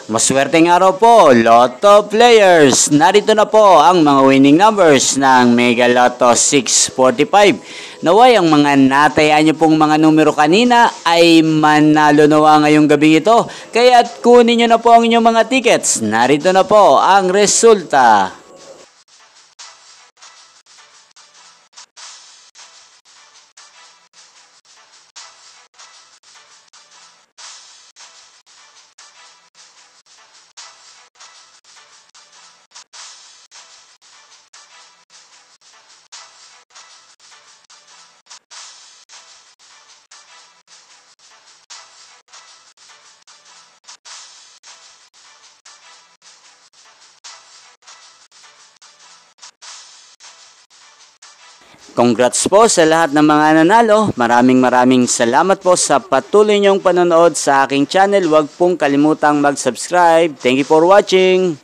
Maswerteng araw po, Lotto players! Narito na po ang mga winning numbers ng Mega Lotto 645. Naway ang mga natayaan nyo pong mga numero kanina ay manalo nawa ngayong gabi ito. Kaya't kunin nyo na po ang inyong mga tickets. Narito na po ang resulta. Congrats po sa lahat ng mga nanalo. Maraming salamat po sa patuloy niyong panonood sa aking channel. Huwag pong kalimutang mag-subscribe. Thank you for watching.